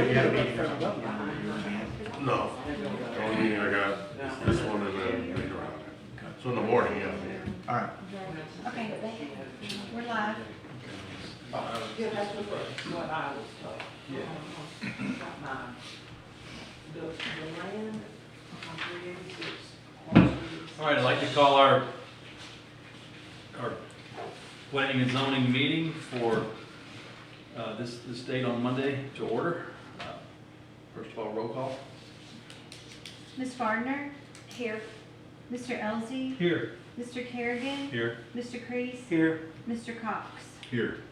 you had a meeting or something? No. The only meeting I got this one and then later on. So in the morning, yeah. All right. Okay, we're live. Yeah, that's what I was told. The land on 386. All right, I'd like to call our planning and zoning meeting for this date on Monday to order. First of all, roll call. Ms. Gardner? Here. Mr. Elzey? Here. Mr. Kerrigan? Here. Mr. Crease? Here. Mr. Cox? Here.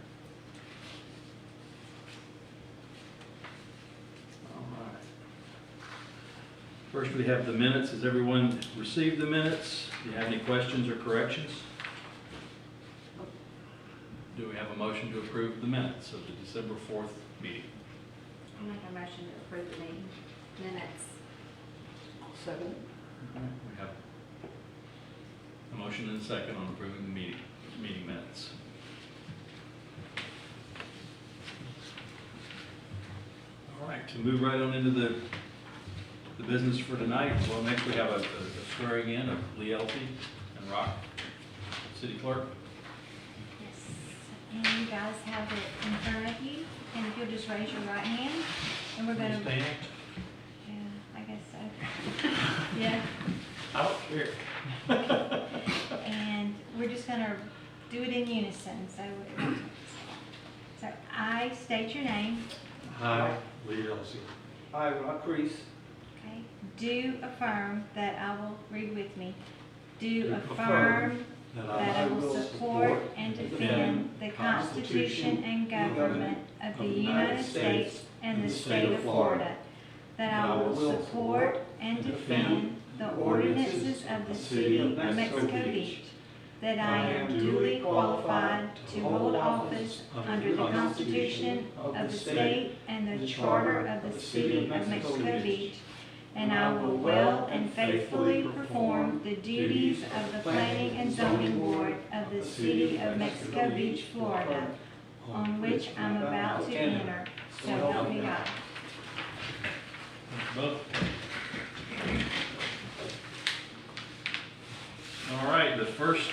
All right. First, we have the minutes. Has everyone received the minutes? Do you have any questions or corrections? Do we have a motion to approve the minutes of the December 4th meeting? I'll make a motion to approve the meeting minutes. Second. All right, we have a motion and a second on approving the meeting minutes. All right, to move right on into the business for tonight. Well, next we have a swearing in of Lee Elsie and Rock, City Clerk. Yes. And you guys have it in front of you, and if you'll just raise your right hand, and we're gonna. Stand. Yeah, I guess so. Yeah. I don't care. And we're just gonna do it in unison, so. So I state your name, Hi, Lee Elsie. I, Rock Crease, okay? Do affirm that I will read with me. Do Do affirm That that I will support and defend the Constitution and government of the United States and the state of Florida. That I will support and defend the ordinances of the city of Mexico Beach. That I am duly qualified to hold office under the Constitution of the state and the charter of the city of Mexico Beach. And I will well and faithfully perform the duties of the Planning and Zoning Board of the city of Mexico Beach, Florida, on which I'm about to enter. So help me God. Both. All right, the first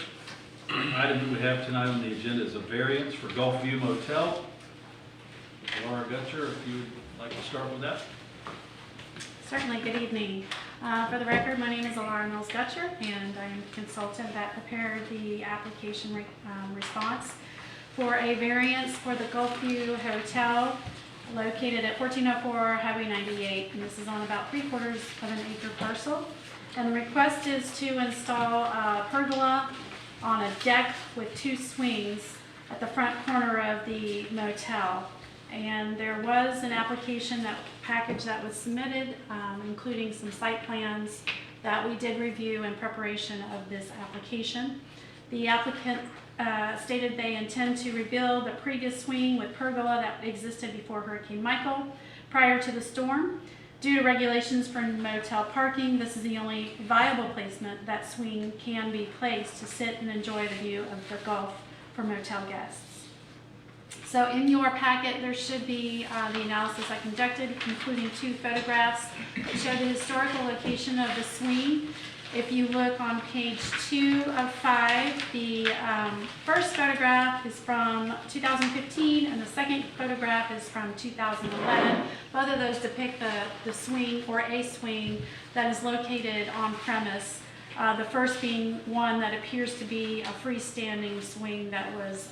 item that we have tonight on the agenda is a variance for Gulfview Motel. Laura Gutcher, if you would like to start with that. Certainly, good evening. For the record, my name is Alara Mills Gutcher, and I'm the consultant that prepared the application response for a variance for the Gulfview Hotel located at 1404 Highway 98, and this is on about 3/4 of an acre parcel. And the request is to install a pergola on a deck with 2 swings at the front corner of the motel. And there was an application package that was submitted, including some site plans that we did review in preparation of this application. The applicant stated they intend to rebuild the previous swing with pergola that existed before Hurricane Michael prior to the storm. Due to regulations for motel parking, this is the only viable placement that swing can be placed to sit and enjoy the view of the Gulf for motel guests. So in your packet, there should be the analysis I conducted, including 2 photographs that show the historical location of the swing. If you look on page 2 of 5, the first photograph is from 2015 and the second photograph is from 2011. Both of those depict the swing or a swing that is located on premise. The first being one that appears to be a freestanding swing that was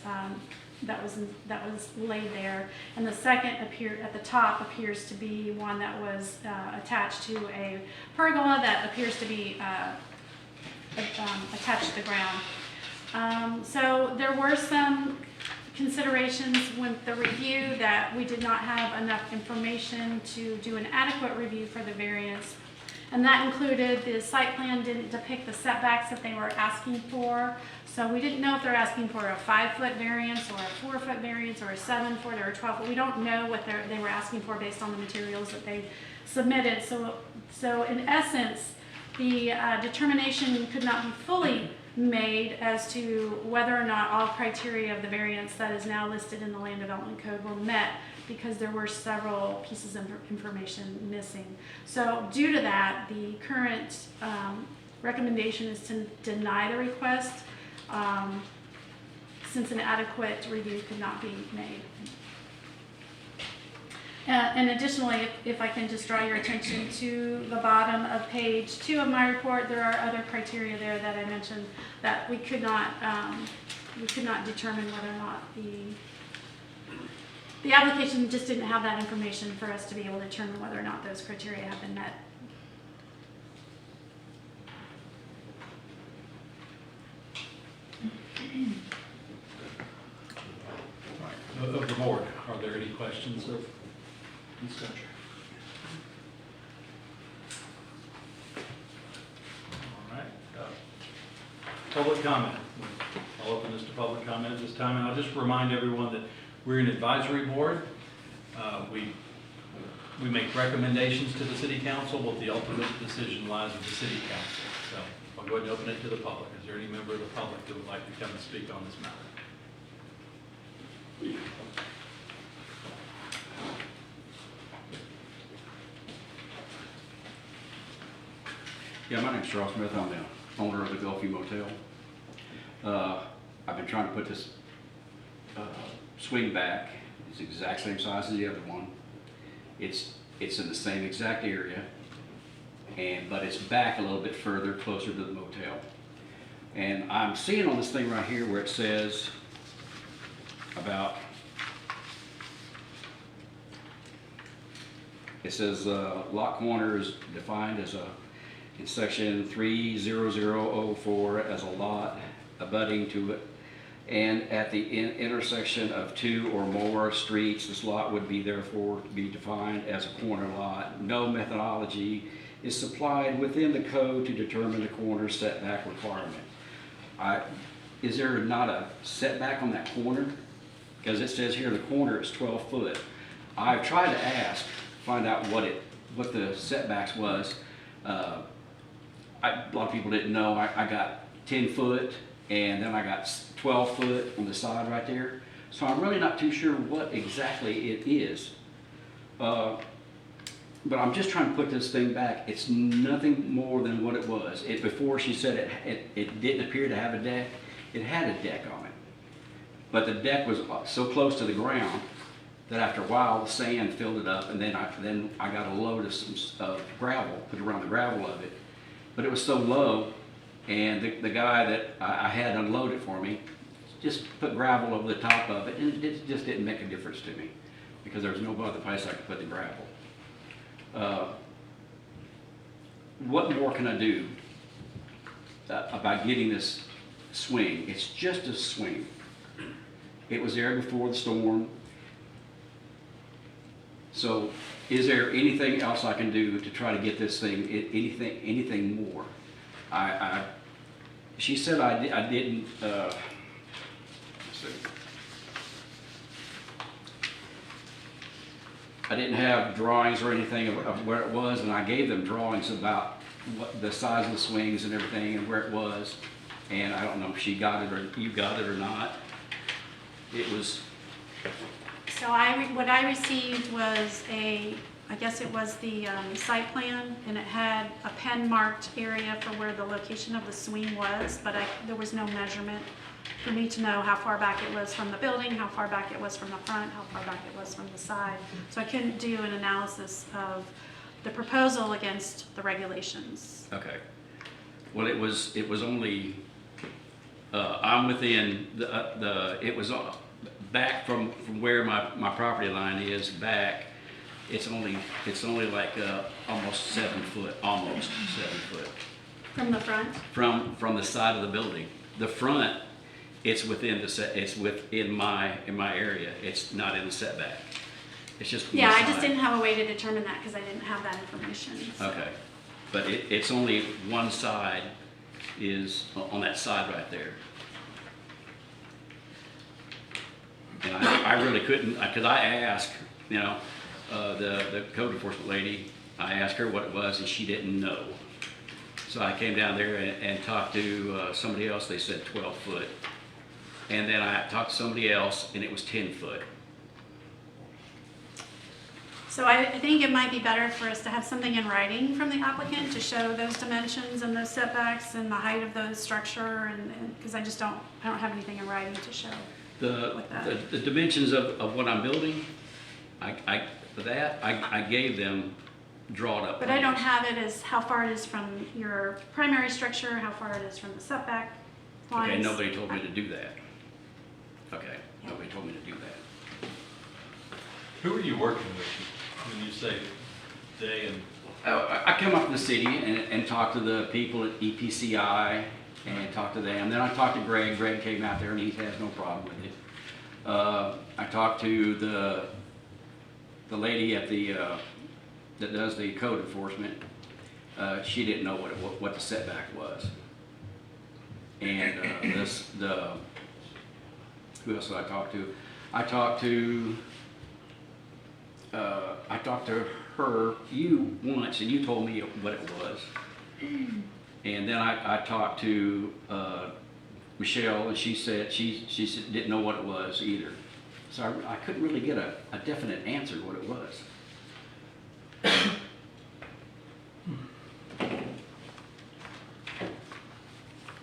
laid there, and the second at the top appears to be one that was attached to a pergola that appears to be attached to the ground. So there were some considerations with the review that we did not have enough information to do an adequate review for the variance. And that included the site plan didn't depict the setbacks that they were asking for. So we didn't know if they're asking for a 5-foot variance or a 4-foot variance or a 7-foot or a 12-foot. We don't know what they were asking for based on the materials that they submitted. So in essence, the determination could not be fully made as to whether or not all criteria of the variance that is now listed in the Land Development Code were met, because there were several pieces of information missing. So due to that, the current recommendation is to deny the request, since an adequate review could not be made. And additionally, if I can just draw your attention to the bottom of page 2 of my report, there are other criteria there that I mentioned that we could not determine whether or not the application just didn't have that information for us to be able to determine whether or not those criteria have been met. All right. Of the board, are there any questions of Ms. Gutcher? All right. Public comment. I'll open this to public comment at this time, and I'll just remind everyone that we're an advisory board. We make recommendations to the city council, but the ultimate decision lies with the city council. So I'll go ahead and open it to the public. Is there any member of the public that would like to come and speak on this matter? Yeah, my name's Charles Smith. I'm the owner of the Gulfview Motel. I've been trying to put this swing back. It's the exact same size as the other one. It's in the same exact area, but it's back a little bit further, closer to the motel. And I'm seeing on this thing right here where it says about, it says lot corner is defined as in section 30004 as a lot abutting to it, and at the intersection of 2 or more streets, this lot would be therefore be defined as a corner lot. No methodology is supplied within the code to determine the corner setback requirement. Is there not a setback on that corner? Because it says here the corner is 12 foot. I've tried to find out what the setbacks was. A lot of people didn't know. I got 10 foot, and then I got 12 foot on the side right there. So I'm really not too sure what exactly it is. But I'm just trying to put this thing back. It's nothing more than what it was. Before she said it didn't appear to have a deck. It had a deck on it. But the deck was so close to the ground that after a while the sand filled it up, and then I got a load of some gravel, put around the gravel of it. But it was so low, and the guy that I had unload it for me just put gravel over the top of it, and it just didn't make a difference to me because there was no other place I could put the gravel. What more can I do about getting this swing? It's just a swing. It was there before the storm. So is there anything else I can do to try to get this thing, anything more? She said I didn't, let's see. I didn't have drawings or anything of where it was, and I gave them drawings about what the size of the swings and everything and where it was. And I don't know if she got it or you got it or not. It was. So what I received was I guess it was the site plan, and it had a pen marked area for where the location of the swing was, but there was no measurement for me to know how far back it was from the building, how far back it was from the front, how far back it was from the side. So I couldn't do an analysis of the proposal against the regulations. Okay. Well, it was only, I'm within it was back from where my property line is back. It's only like almost 7 foot, almost 7 foot. From the front? From the side of the building. The front, it's within my area. It's not in the setback. It's just Yeah, one I just side. didn't have a way to determine that because I didn't have that information. So. Okay, but it's only one side is on that side right there. And I really couldn't, because I asked, the code enforcement lady, I asked her what it was and she didn't know. So I came down there and talked to somebody else, they said 12 foot. And then I talked to somebody else, and it was 10 foot. So I think it might be better for us to have something in writing from the applicant to show those dimensions and those setbacks and the height of the structure, and, because I don't have anything in writing to show. The dimensions of what I'm building, I gave them drawn up. But I don't have it as how far it is from your primary structure, how far it is from the setback lines. Okay, nobody told me to do that. Okay, nobody told me to do that. Who are you working with when you say they and? I come up to the city and talk to the people at EPCI and talk to them. Then I talked to Greg. Greg came out there and he has no problem with it. I talked to the lady at the that does the code enforcement. She didn't know what the setback was. And who else did I talk to? I talked to her, you once, and you told me what it was. And then I talked to Michelle, and she said she didn't know what it was either. So I couldn't really get a definite answer what it was.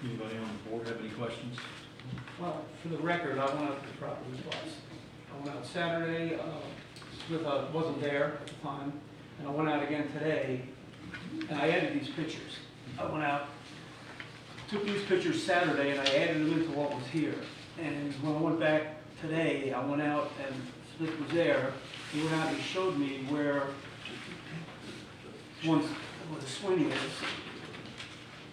Anybody on the board have any questions? Well, for the record, I went out to the property twice. I went out Saturday, Smith wasn't there at the time, and I went out again today, and I added these pictures. I went out, took these pictures Saturday, and I added them into what was here. And when I went back today, I went out, and Smith was there. He went out and he showed me where the swing is.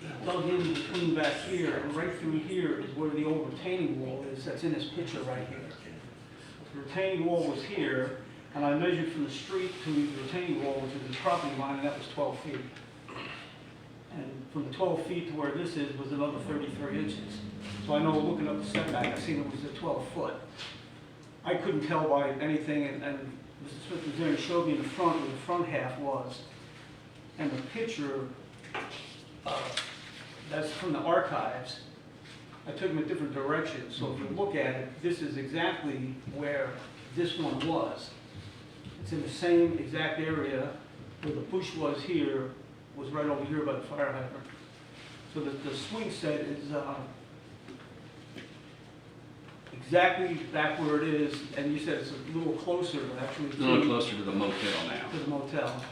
He dug in between back here, and right through here is where the old retaining wall is. That's in this picture right here. The retaining wall was here, and I measured from the street to the retaining wall, which is the property line, and that was 12 feet. And from the 12 feet to where this is was another 33 inches. So I know looking up the setback, I seen it was a 12 foot. I couldn't tell by anything, and Mr. Smith was there and showed me in the front where the front half was. And the picture, that's from the archives. I took them in different directions, so if you look at it, this is exactly where this one was. It's in the same exact area where the bush was here, was right over here by the fire hydrant. So the swing set is exactly back where it is, and you said it's a little closer, but actually A little closer to the motel now. to the motel.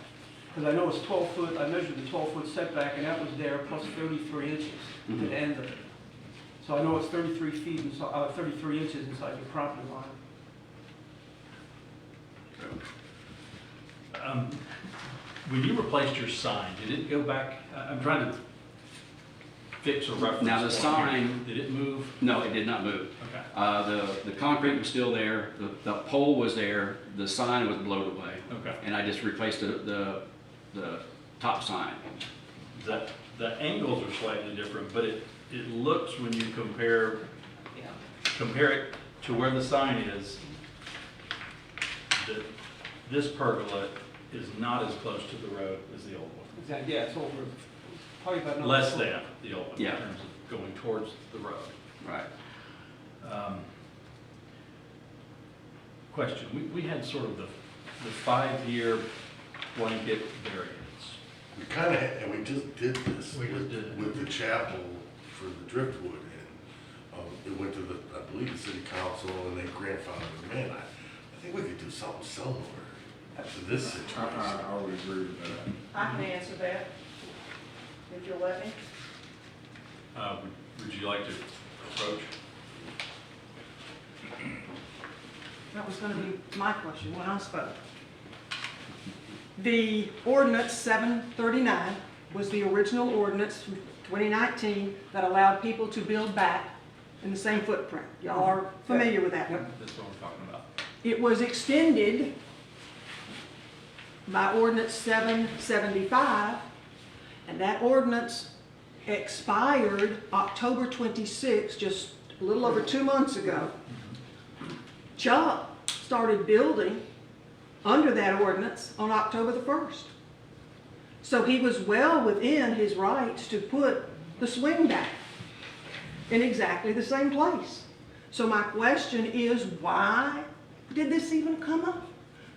Because I know it's 12 foot, I measured the 12-foot setback, and that was there plus 33 inches to the end of it. So I know it's 33 feet, 33 inches inside your property line. When you replaced your sign, did it go back? I'm trying to fix a reference. Now, the point sign- here. Did it move? No, it did not move. Okay. The concrete was still there, the pole was there, the sign was blown away. Okay. And I just replaced the top sign. The angles are slightly different, but it looks, when you compare it to where the sign is, that this pergola is not as close to the road as the old one. Exactly, yeah, it's over, probably about another Less foot. than the old one in Yeah. terms of going towards the road. Right. Question, we had sort of the 5-year blanket variance. We kind of, and we just did this We just did it. with the chapel for the Driftwood, and it went to the, I believe, the city council, and they grandfathered them in. I think we could do something similar to this situation. I would agree with that. I can answer that, if you'll let me. Would you like to approach? That was gonna be my question when I spoke. The ordinance 739 was the original ordinance from 2019 that allowed people to build back in the same footprint. Y'all are familiar with that? Yep. That's what we're talking about. It was extended by ordinance 775, and that ordinance expired October 26, just a little over 2 months ago. Chuck started building under that ordinance on October the 1st. So he was well within his rights to put the swing back in exactly the same place. So my question is, why did this even come up?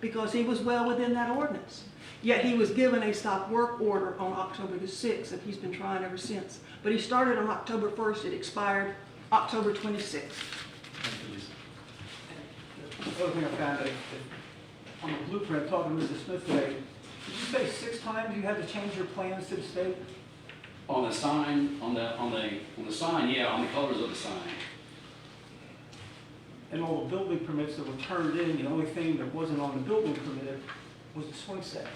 Because he was well within that ordinance. Yet he was given a stop work order on October the 6th, and he's been trying ever since. But he started on October 1st, it expired October 26th. Thank you, Lisa. The other thing I found, that on the blueprint, talking to Mr. Smith today, did you say 6 times you had to change your plans to the state? On the sign, on the sign, yeah, on the colors of the sign. And all the building permits that were turned in, the only thing that wasn't on the building permit was the swing set.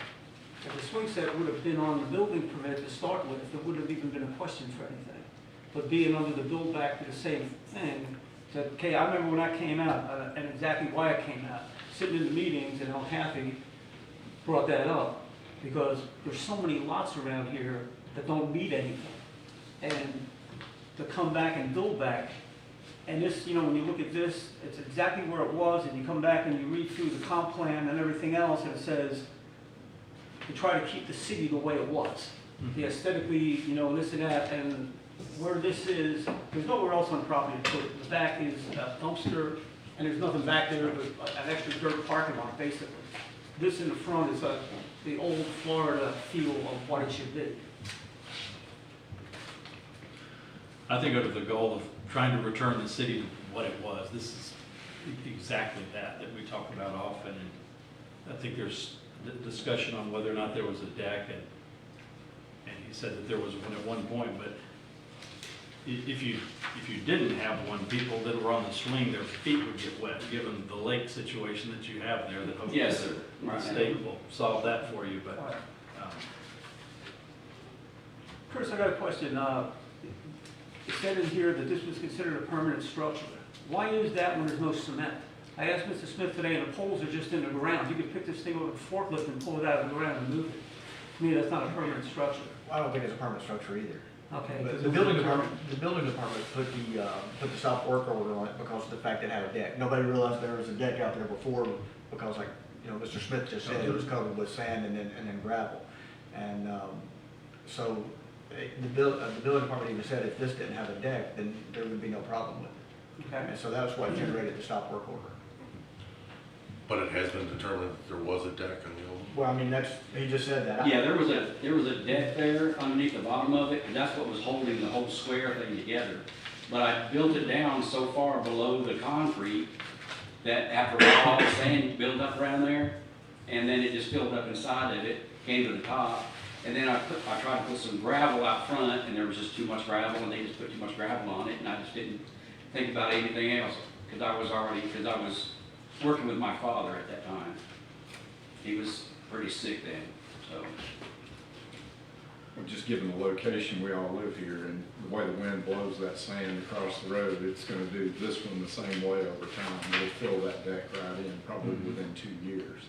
If the swing set would have been on the building permit to start with, there wouldn't have even been a question for anything. But being under the build back to the same thing, said, okay, I remember when I came out, and exactly why I came out, sitting in the meetings, and how Kathy brought that up, because there's so many lots around here that don't need anything. And to come back and build back, and this, when you look at this, it's exactly where it was, and you come back and you read through the comp plan and everything else, and it says, to try to keep the city the way it was. The aesthetically, this and that, and where this is, there's nowhere else on the property to put it. The back is a dumpster, and there's nothing back there but an extra dirt parking lot, basically. This in the front is the old Florida feel of what it should be. I think under the goal of trying to return the city to what it was, this is exactly that we talk about often. And I think there's discussion on whether or not there was a deck, and he said that there was one at one point, but if you didn't have one, people that were on the swing, their feet would get wet, given the lake situation that you have there, that hopefully Yes, sir. the state will solve that for you, but, Chris, I got a question. It said in here that this was considered a permanent structure. Why is that when there's no cement? I asked Mr. Smith today, and the poles are just in the ground. You could pick this thing over the forklift and pull it out of the ground and move it. To me, that's not a permanent structure. I don't think it's a permanent structure either. Okay. But the building department put the stop work order on it because of the fact it had a deck. Nobody realized there was a deck out there before because, like, Mr. Smith just said, it was covered with sand and then gravel. And, so the building department even said if this didn't have a deck, then there would be no problem with it. Okay. And so that's what generated the stop work order. But it has been determined that there was a deck on the old. Well, I mean, he just said that. Yeah, there was a deck there underneath the bottom of it, and that's what was holding the whole square thing together. But I built it down so far below the concrete that after all the sand built up around there, and then it just filled up inside of it, came to the top, and then I tried to put some gravel out front, and there was just too much gravel, and they just put too much gravel on it, and I just didn't think about anything else, because I was working with my father at that time. He was pretty sick then, so. Well, just given the location, we all live here, and the way the wind blows that sand across the road, it's gonna do this one the same way over time. We'll fill that deck right in, probably within 2 years.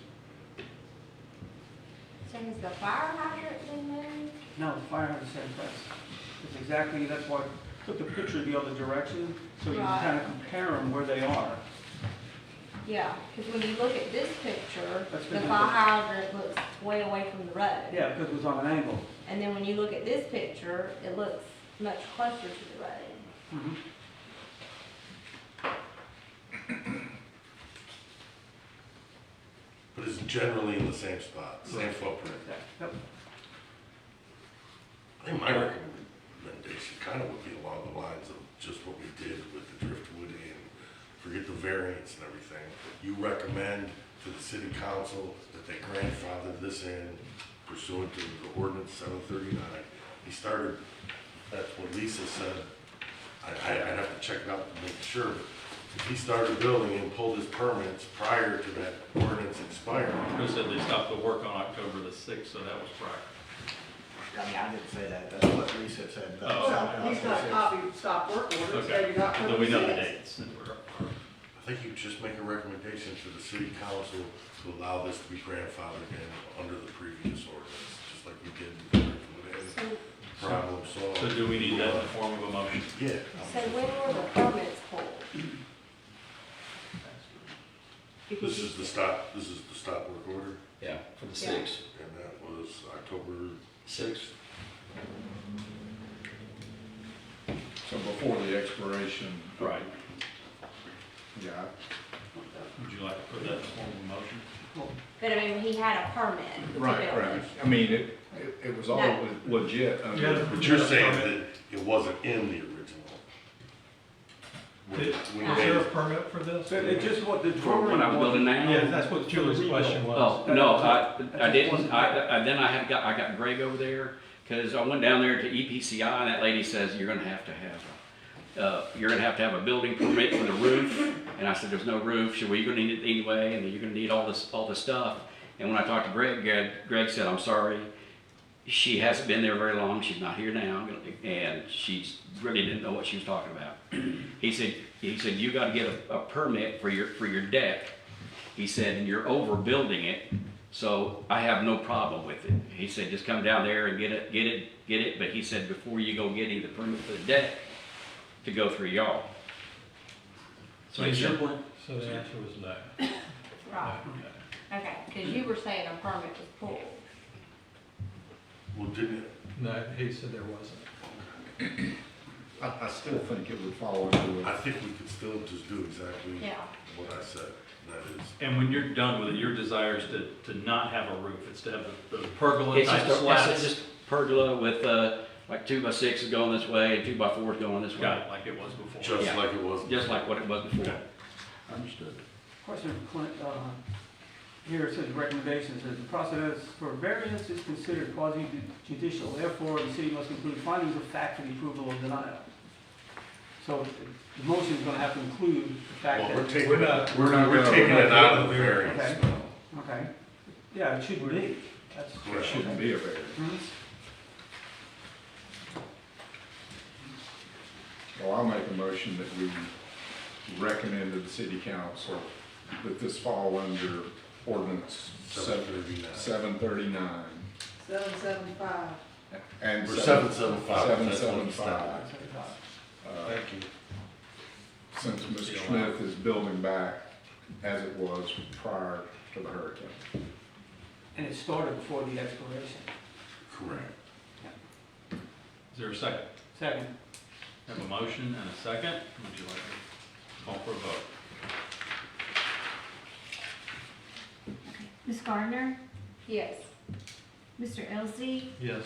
So has the fire hydrant been moved? No, the fire hydrant's the same place. It's exactly, that's why I took the picture the other direction, so you can Right. kind of compare them where they are. Yeah, because when you look at this picture, That's the been fire moved. hydrant looks way away from the road. Yeah, because it was on an angle. And then when you look at this picture, it looks much closer to the road. Mhm. But it's generally in the same spot, same footprint. Yep. I think my recommendation kind of would be along the lines of just what we did with the Driftwood Inn. Forget the variance and everything. You recommend to the city council that they grandfather this in pursuant to the ordinance 739. He started, that's what Lisa said. I'd have to check it out to make sure. If he started building and pulled his permits prior to that ordinance expiring, Chris said they stopped the work on October the 6th, so that was prior. I mean, I didn't say that. That's what Lisa said. Oh. He's got a copy of stop work order, so Okay, you're not. so we know the dates. And I think you just make a recommendation to the city council to allow this to be grandfathered in under the previous ordinance, just like we did with the Driftwood Inn. Problem solved. So do we need that in the form of a motion? Yeah. So when were the permits pulled? This is the stop work order, Yeah, for the 6th. and that was October 6th. So before the expiration. Right. Yeah, Would you like to put that in form of a motion? But I mean, he had a permit to build right. it. I mean, it was all No. legit Yeah. under, But you're saying that it wasn't in the original? When- Did- when Was they- there a permit for this? So it just what the For drawing. when I was building now? Yeah, that's what Julie's question was. Oh, no, I didn't, then I got Greg over there, cause I went down there to EPCI and that lady says, you're gonna have to have a building permit for the roof. And I said, there's no roof, so you're gonna need it anyway, and you're gonna need all this stuff. And when I talked to Greg said, I'm sorry, she hasn't been there very long, she's not here now, and she really didn't know what she was talking about. He said, you gotta get a permit for your deck. He said, and you're overbuilding it, so I have no problem with it. He said, just come down there and get it, but he said, before you go getting the permit for the deck, to go through y'all. So it's your plan? So the answer was no. Right, okay, because you were saying a permit was pulled. Well, didn't it? No, he said there wasn't. I still think it would fall under I think we could still just do exactly Yeah. what I said. That is, And when you're done with it, your desire is to not have a roof, it's to have the pergola It's type just slats. just pergola with, like 2x6 going this way and 2x4 going this Got way. it, like it was before. just Yeah. like it was. Just like what it was before. Okay. Understood. Question for Clint, here it says recommendations, says the process for variance is considered quasi judicial, therefore the city must include findings of fact for the approval or denial. So the motion is gonna have to include the fact Well, that. we're taking We're it, not- we're taking it out of the variance Okay. now. Okay, yeah, it should be, that's. it shouldn't be a variance. Mhm. Well, I'll make a motion that we recommend to the city council that this fall under ordinance 739. 739 775. and Or 775. 775. Thank you. Since Mr. Smith is building back as it was prior to the hurricane. And it started before the expiration. Correct. Is there a second? Second, Have a motion and a second. Would you like to call for a vote? Ms. Gardner, Yes. Mr. Elsey, Yes.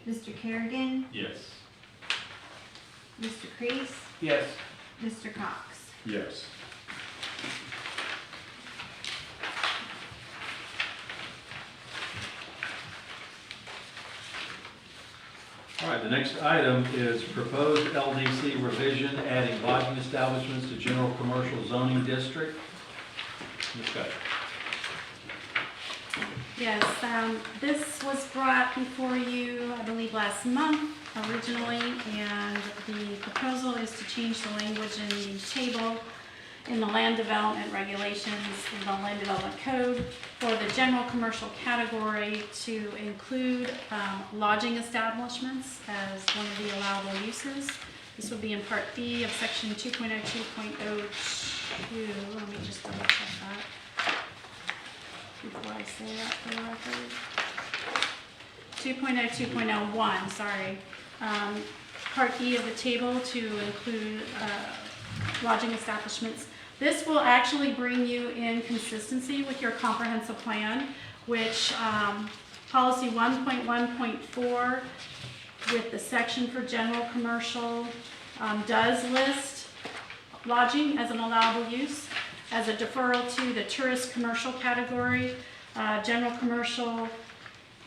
Mr. Kerrigan, Yes. Mr. Crease, yes. Mr. Cox. Yes. All right, the next item is proposed LDC revision, adding lodging establishments to general commercial zoning district. Ms. Scott. Yes, this was brought before you, I believe, last month originally, and the proposal is to change the language in the table in the land development regulations, in the land development code, for the general commercial category to include lodging establishments as one of the allowable uses. This would be in Part B of Section 2.02.02. Let me just double check that before I say that for the record. 2.02.01, sorry. Part E of the table to include lodging establishments. This will actually bring you in consistency with your comprehensive plan, which policy 1.1.4 with the section for general commercial does list lodging as an allowable use as a deferral to the tourist commercial category. General commercial,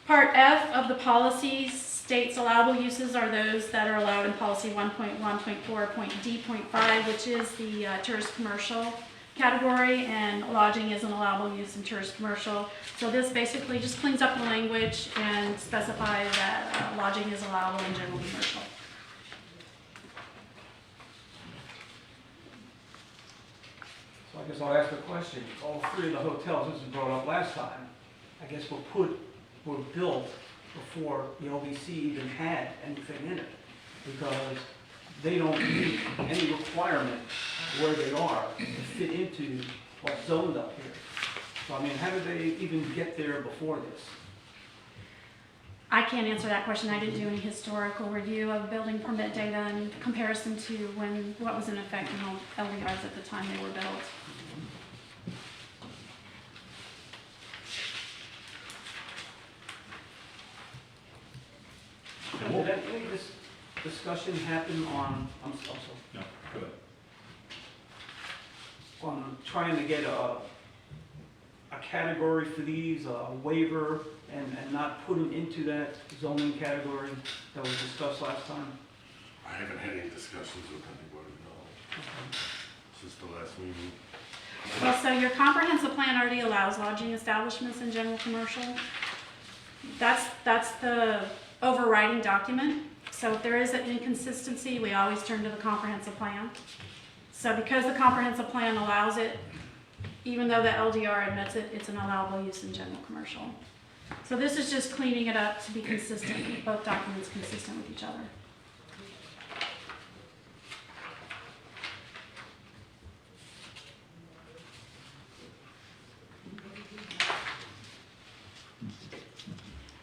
Part F of the policy states allowable uses are those that are allowed in policy 1.1.4.D.5, which is the tourist commercial category, and lodging is an allowable use in tourist commercial. So this basically just cleans up the language and specifies that lodging is allowable in general commercial. So I guess I'll ask a question. All three of the hotels, this was brought up last time, I guess were built before the LBC even had anything in it, because they don't meet any requirement where they are to fit into what's zoned up here. So I mean, how did they even get there before this? I can't answer that question. I didn't do any historical review of building permit data in comparison to what was in effect in LDRs at the time they were built. Did any of this discussion happen on, I'm sorry, No, go ahead. on trying to get a category for these, a waiver, and not put them into that zoning category that was discussed last time? I haven't had any discussions with anybody, no. Since the last meeting. Well, so your comprehensive plan already allows lodging establishments in general commercial. That's the overriding document. So if there is an inconsistency, we always turn to the comprehensive plan. So because the comprehensive plan allows it, even though the LDR admits it, it's an allowable use in general commercial. So this is just cleaning it up to be consistent, both documents consistent with each other.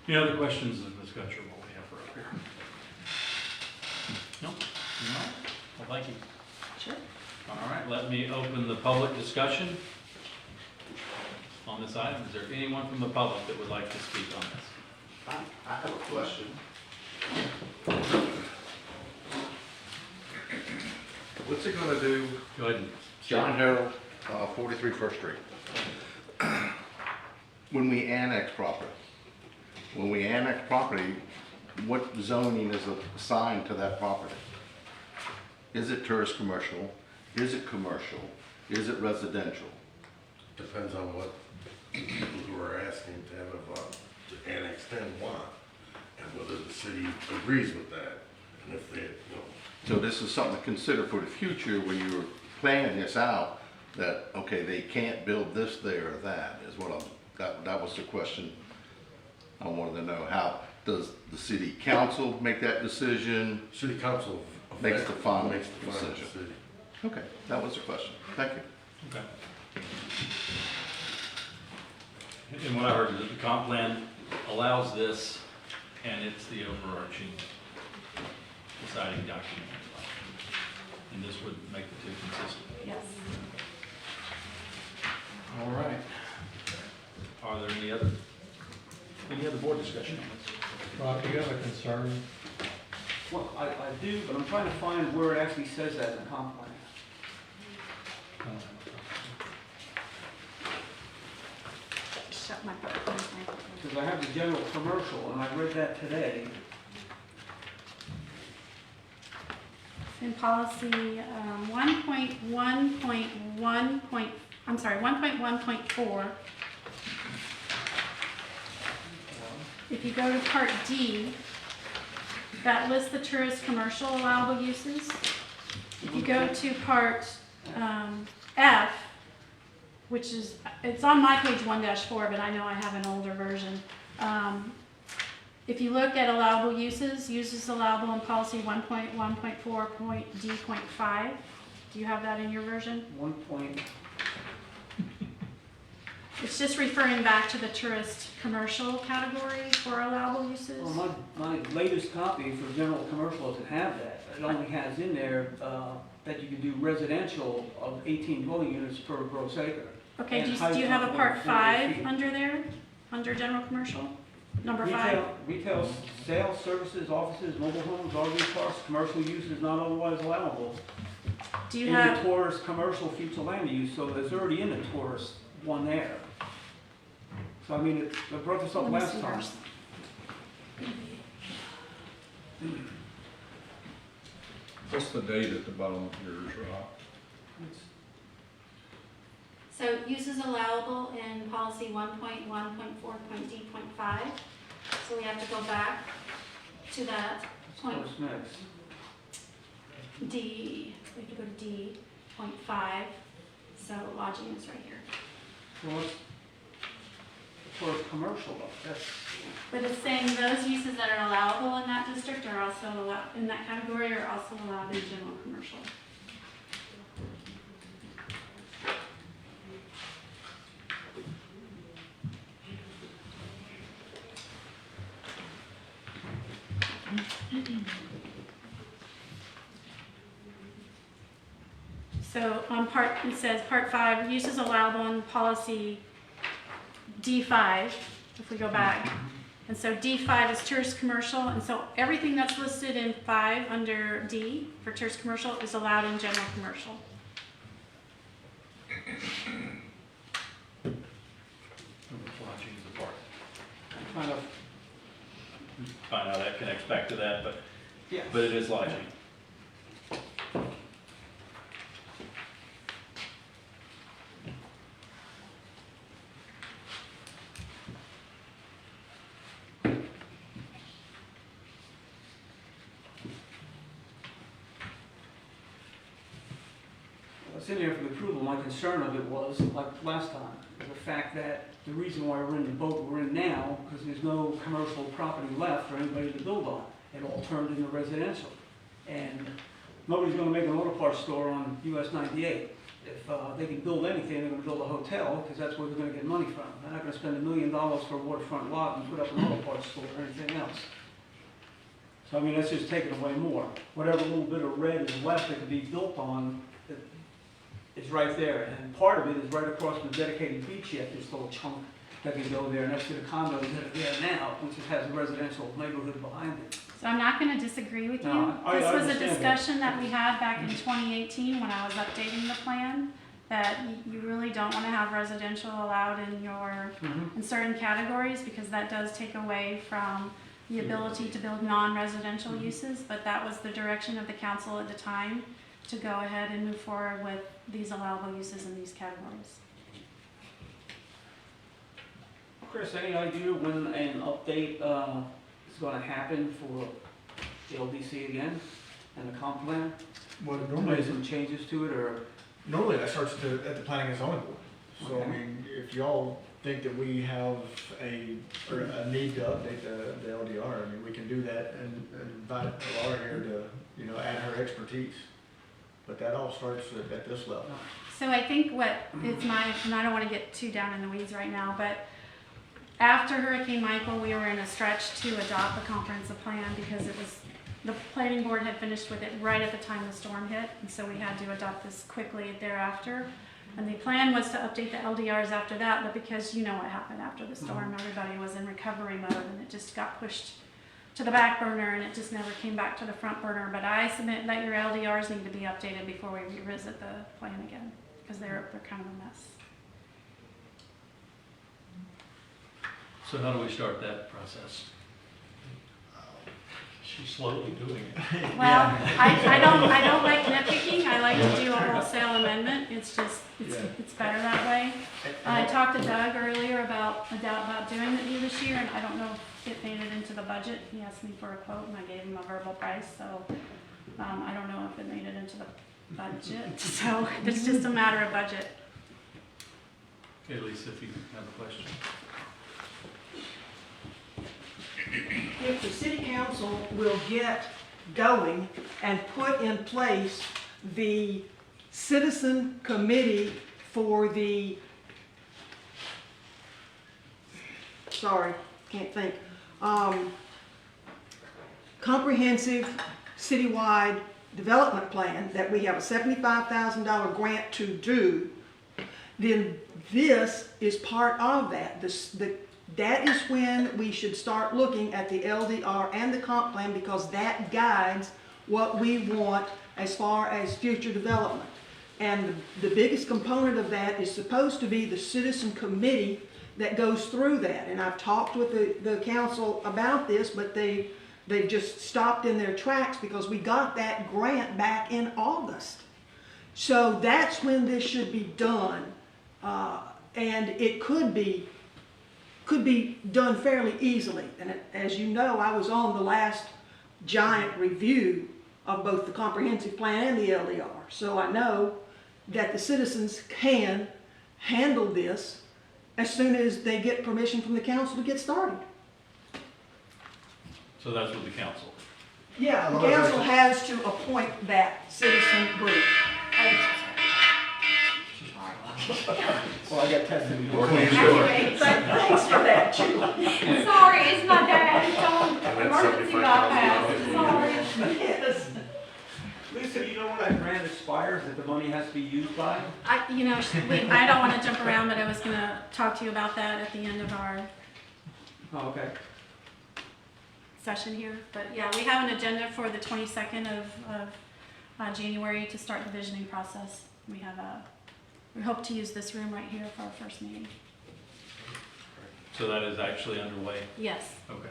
Any other questions of Ms. Gutcher while we have her up here? No? No? Well, thank you. Sure. All right, let me open the public discussion on this item. Is there anyone from the public that would like to speak on this? I have a question. What's it gonna do, Go ahead and. John Harold, 43 First Street? When we annex property, what zoning is assigned to that property? Is it tourist commercial? Is it commercial? Is it residential? Depends on what people who are asking to have to annex 10 want, and whether the city agrees with that, and if they, So this is something to consider for the future when you're planning this out, that, okay, they can't build this, there, or that, is what that was the question I wanted to know. How does the city council make that decision? city council Makes the final decision. decision. Okay, that was the question. Thank you. Okay. And what I heard is that the comp plan allows this, and it's the overarching deciding document. And this would make the two consistent. Yes. All right. Are there any other board discussion on this? Rob, do you have a concern? Well, I do, but I'm trying to find where it actually says that in the comp plan. Shut my mouth. Because I have the general commercial, and I read that today. In policy 1.1.4, if you go to part D, that lists the tourist commercial allowable uses. If you go to part F, which is, it's on my page 1-4, but I know I have an older version. If you look at allowable uses allowable in policy 1.1.4.D.5. Do you have that in your version? 1 point, It's just referring back to the tourist commercial category for allowable uses. well, my latest copy for general commercial doesn't have that. It only has in there that you can do residential of 18 dwelling units per gross acre. Okay, And do you have a height part of 5 feet. under there, under general commercial? Number 5? Retail sales, services, offices, mobile homes, RV parks, commercial uses not otherwise allowable. Do you In the have, tourist commercial future land use, so there's already in the tourist one there. So I mean, I brought this up let me last see time. yours. What's the date at the bottom of yours, Rob? So uses allowable in policy 1.1.4.D.5. So we have to go back to that point What's next? D, we have to go to D.5. So lodging is right here. Well, what's tourist commercial though? That's, But it's saying those uses that are allowable in that district are also allowed, in that category are also allowed in general commercial. So on part, it says part 5, uses allowable in policy D5, if we go back. And so D5 is tourist commercial, and so everything that's listed in 5 under D for tourist commercial is allowed in general commercial. Lodging is a part. Kind of, Find how that connects back to that, yeah. but it is lodging. It's in there for the approval. My concern of it was, like last time, the fact that the reason why we're in the boat we're in now, because there's no commercial property left for anybody to build on. It all turned into residential. And nobody's gonna make an auto parts store on US 98. If they can build anything, they're gonna build a hotel, because that's where they're gonna get money from. They're not gonna spend $1 million for a waterfront lot and put up an auto parts store or anything else. So I mean, that's just taking away more. Whatever little bit of red is left that could be built on, it's right there, and part of it is right across from the dedicated beach yet, there's still a chunk that can go there next to the condos that are there now, which has a residential neighborhood behind it. So I'm not going to disagree with you. No, I This was a understand that. discussion that we had back in 2018 when I was updating the plan, that you really don't want to have residential allowed in your, in certain categories, because that does take away from the ability to build non-residential uses, but that was the direction of the council at the time, to go ahead and move forward with these allowable uses in these categories. Chris, any idea when an update is gonna happen for the LDC again, and the comp plan? Well, Made some changes to it, or? normally that starts at the planning and zoning board. So, I Okay. mean, if y'all think that we have a need to update the LDR, I mean, we can do that and invite Laura here to, add her expertise. But that all starts at this level. So I think what it's my, and I don't want to get too down in the weeds right now, but after Hurricane Michael, we were in a stretch to adopt the comprehensive plan, because it was, the planning board had finished with it right at the time the storm hit, and so we had to adopt this quickly thereafter. And the plan was to update the LDRs after that, but because you know what happened after the storm, everybody was in recovery mode, and it just got pushed to the back burner, and it just never came back to the front burner. But I submit that your LDRs need to be updated before we revisit the plan again, because they're kind of a mess. So how do we start that process? She's slowly doing it. Well, I don't like nitpicking. I like to do a wholesale amendment. It's just, it's better that way. I talked to Doug earlier about doing it this year, and I don't know if it made it into the budget. He asked me for a quote, and I gave him a verbal price, so I don't know if it made it into the budget. So it's just a matter of budget. Okay, Lisa, if you have a question. If the city council will get going and put in place the citizen committee for the, sorry, can't think, comprehensive citywide development plan that we have a $75,000 grant to do, then this is part of that. That is when we should start looking at the LDR and the comp plan, because that guides what we want as far as future development. And the biggest component of that is supposed to be the citizen committee that goes through that. And I've talked with the council about this, but they've just stopped in their tracks, because we got that grant back in August. So that's when this should be done. And it could be done fairly easily. And as you know, I was on the last giant review of both the comprehensive plan and the LDR. So I know that the citizens can handle this as soon as they get permission from the council to get started. So that's with the council. Yeah, the council has to appoint that citizen group. Well, I got tested. Thanks for that, Julie. Sorry, it's my dad. It's on And that's emergency 75,000 bypass. know when that grant expires, that the money has to be used by? I don't want to jump around, but I was going to talk to you about that at the end of our Oh, okay. session here. But yeah, we have an agenda for the 22nd of January to start the visioning process. We hope to use this room right here for our first meeting. So that is actually underway? Yes, Okay.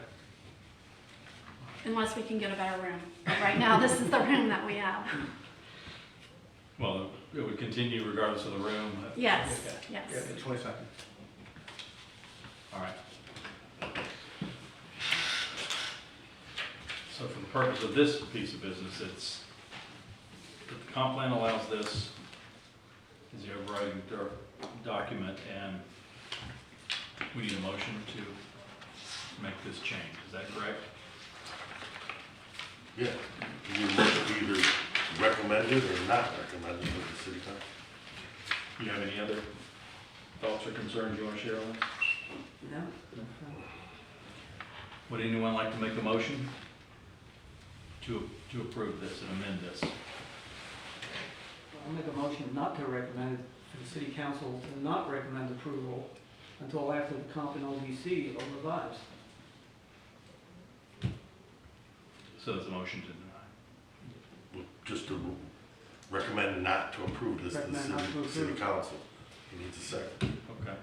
unless we can get a better room. But right now, this is the room that we have. Well, it would continue regardless of the room? Yes, Okay. yes. Yeah, the 22nd. All right. So for the purpose of this piece of business, it's, the comp plan allows this, is the overriding document, and we need a motion to make this change. Is that correct? Yeah, you either recommend it or not recommend it to the city council. Do you have any other thoughts or concerns you want to share on this? No? Would anyone like to make a motion to approve this and amend this? I'll make a motion not to recommend it to the city council, to not recommend approval until after the comp and ODC are revised. So it's a motion to deny. Just to recommend not to approve this to the Recommend not to city approve. council. He needs a second. Okay.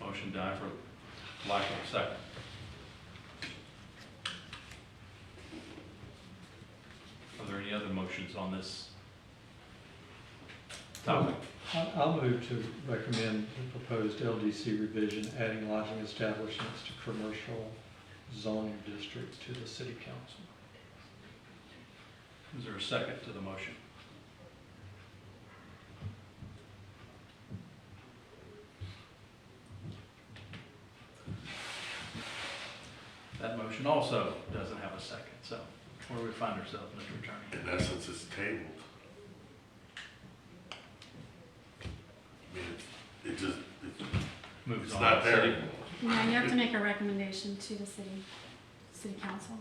Motion die for lack of a second. Are there any other motions on this topic? I'll move to recommend the proposed LDC revision, adding lodging establishments to commercial zoning districts to the city council. Is there a second to the motion? That motion also doesn't have a second, so where do we find ourselves, Mr. Attorney? In essence, it's tabled. I mean, it just, Moves it's on. not there City- anymore. Yeah, you have to make a recommendation to the city council.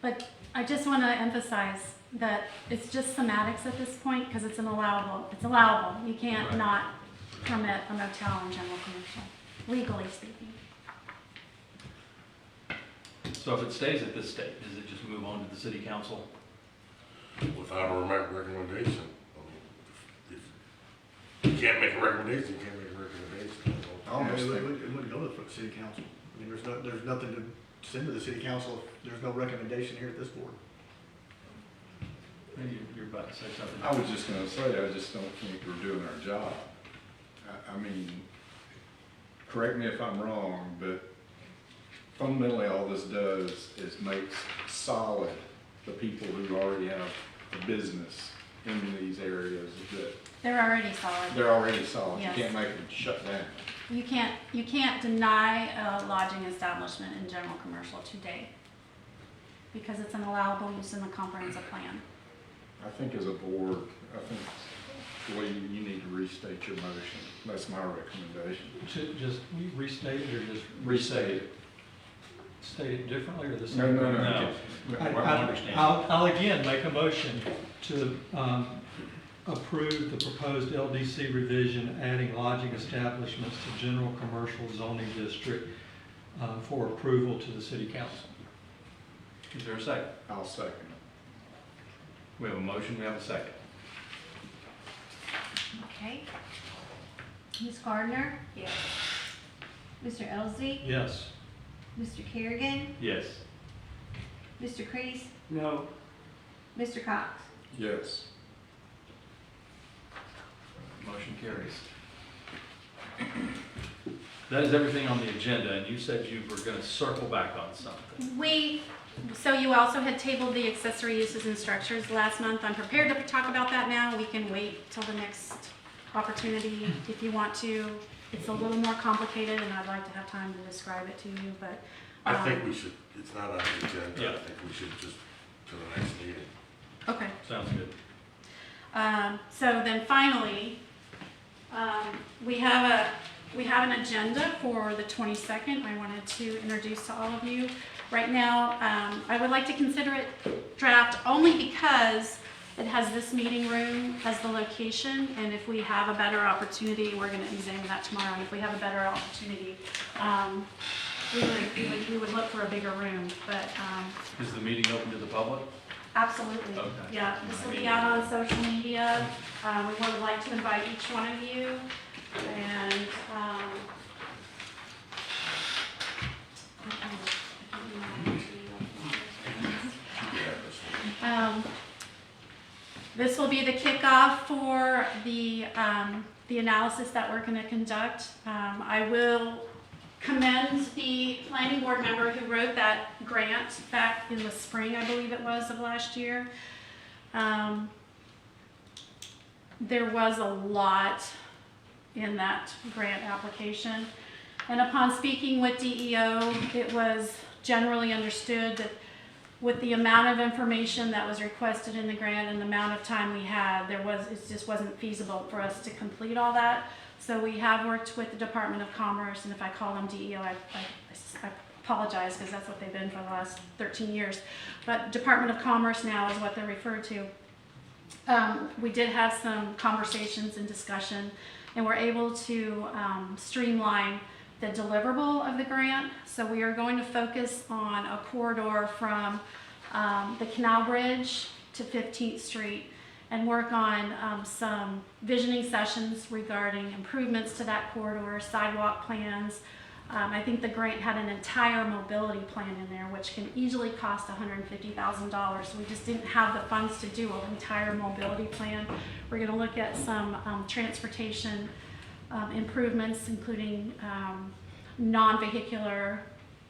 But I just want to emphasize that it's just semantics at this point because it's allowable. You can't Right. not permit a motel in general commercial, legally speaking. So if it stays at this state, does it just move on to the city council? Without a recommendation. I mean, if you can't make a recommendation, you can't make a recommendation. I don't know, it wouldn't go to the city council. I mean, there's nothing to send to the city council if there's no recommendation here at this board. Maybe you're about to say something. I was just gonna say, I just don't think we're doing our job. I mean, correct me if I'm wrong, but fundamentally all this does is makes solid the people who already have a business in these areas that They're already solid. they're already solid. Yes. You can't make them shut down. You can't deny a lodging establishment in general commercial today because it's an allowable use in the comprehensive plan. I think as a board, I think Lee, you need to restate your motion. That's my recommendation. Should just we restate it or just Restate it. state it differently or the No, same? no, no. No, I- I understand. I'll again make a motion to approve the proposed LDC revision, adding lodging establishments to general commercial zoning district for approval to the city council. Is there a second? I'll second it. We have a motion, we have a second. Okay. Ms. Gardner? Yes. Mr. Elzey? Yes. Mr. Kerrigan? Yes. Mr. Crease? No. Mr. Cox? Yes. Motion carries. That is everything on the agenda, and you said you were gonna circle back on something. So you also had tabled the accessory uses and structures last month. I'm prepared to talk about that now. We can wait till the next opportunity if you want to. It's a little more complicated and I'd like to have time to describe it to you, but. I think we should, it's not on the agenda, Yeah. I think we should just, to the next meeting. Okay. Sounds good. So then finally, we have We have an agenda for the 22nd I wanted to introduce to all of you. Right now, I would like to consider it draft only because it has this meeting room as the location, and if we have a better opportunity, we're going to examine that tomorrow, and if we have a better opportunity, we would look for a bigger room, but Is the meeting open to the public? absolutely. Okay. Yeah, this will be out on social media. We would like to invite each one of you, and this will be the kickoff for the analysis that we're going to conduct. I will commend the planning board member who wrote that grant back in the spring, I believe it was, of last year. There was a lot in that grant application. And upon speaking with DEO, it was generally understood that with the amount of information that was requested in the grant and the amount of time we had, it just wasn't feasible for us to complete all that. So we have worked with the Department of Commerce, and if I call them DEO, I apologize because that's what they've been for the last 13 years. But Department of Commerce now is what they're referred to. We did have some conversations and discussion, and we're able to streamline the deliverable of the grant. So we are going to focus on a corridor from the Canal Bridge to 15th Street and work on some visioning sessions regarding improvements to that corridor, sidewalk plans. I think the grant had an entire mobility plan in there, which can easily cost $150,000. So we just didn't have the funds to do an entire mobility plan. We're going to look at some transportation improvements, including non-vehicular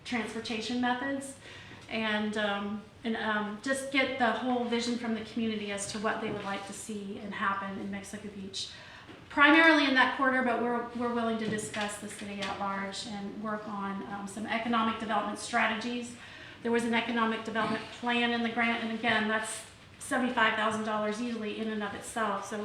transportation methods, and just get the whole vision from the community as to what they would like to see and happen in Mexico Beach. Primarily in that corridor, but we're willing to discuss the city at large and work on some economic development strategies. There was an economic development plan in the grant, and again, that's $75,000 easily in and of itself. So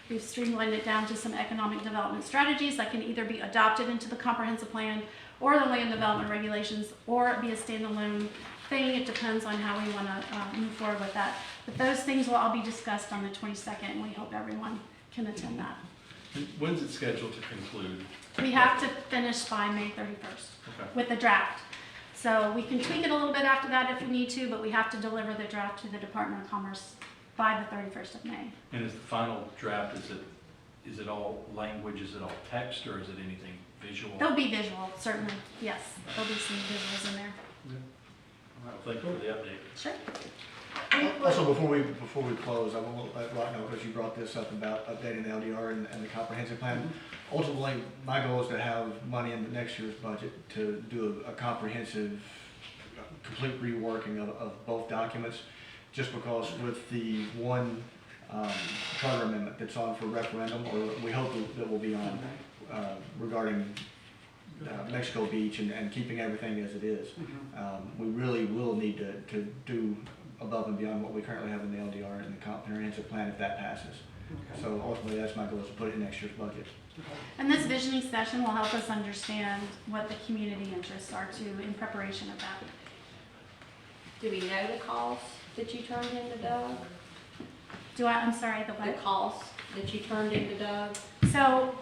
we've streamlined it down to some economic development strategies that can either be adopted into the comprehensive plan or the land development regulations, or it be a standalone thing. It depends on how we want to move forward with that. But those things will all be discussed on the 22nd, and we hope everyone can attend that. And when's it scheduled to conclude? We have to finish by May 31st Okay. with the draft. So we can tweak it a little bit after that if we need to, but we have to deliver the draft to the Department of Commerce by the 31st of May. And is the final draft, is it all language, is it all text, or is it anything visual? There'll be visual, certainly, yes. There'll be some visuals in there. All right, well, thank you for the update. Sure. Also, before we close, I will let Rod know, because you brought this up about updating the LDR and the comprehensive plan. Ultimately, my goal is to have money in the next year's budget to do a comprehensive, complete reworking of both documents, just because with the one charter amendment that's on for referendum, or we hope that will be on, regarding Mexico Beach and keeping everything as it is. We really will need to do above and beyond what we currently have in the LDR and the comprehensive plan if that passes. So ultimately, that's my goal, is to put it in next year's budget. And this visioning session will help us understand what the community interests are too in preparation of that. Do we know the cost that you turned into Doug? I'm sorry, the The what? cost that you turned into Doug? So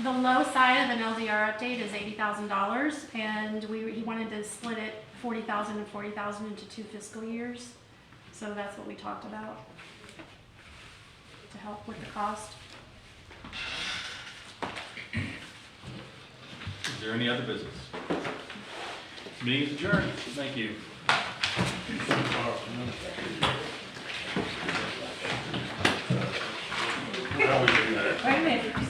the low side of an LDR update is $80,000, and he wanted to split it $40,000 and $40,000 into 2 fiscal years. So that's what we talked about to help with the cost. Is there any other business? Meeting is adjourned. Thank you. Wait a minute, did you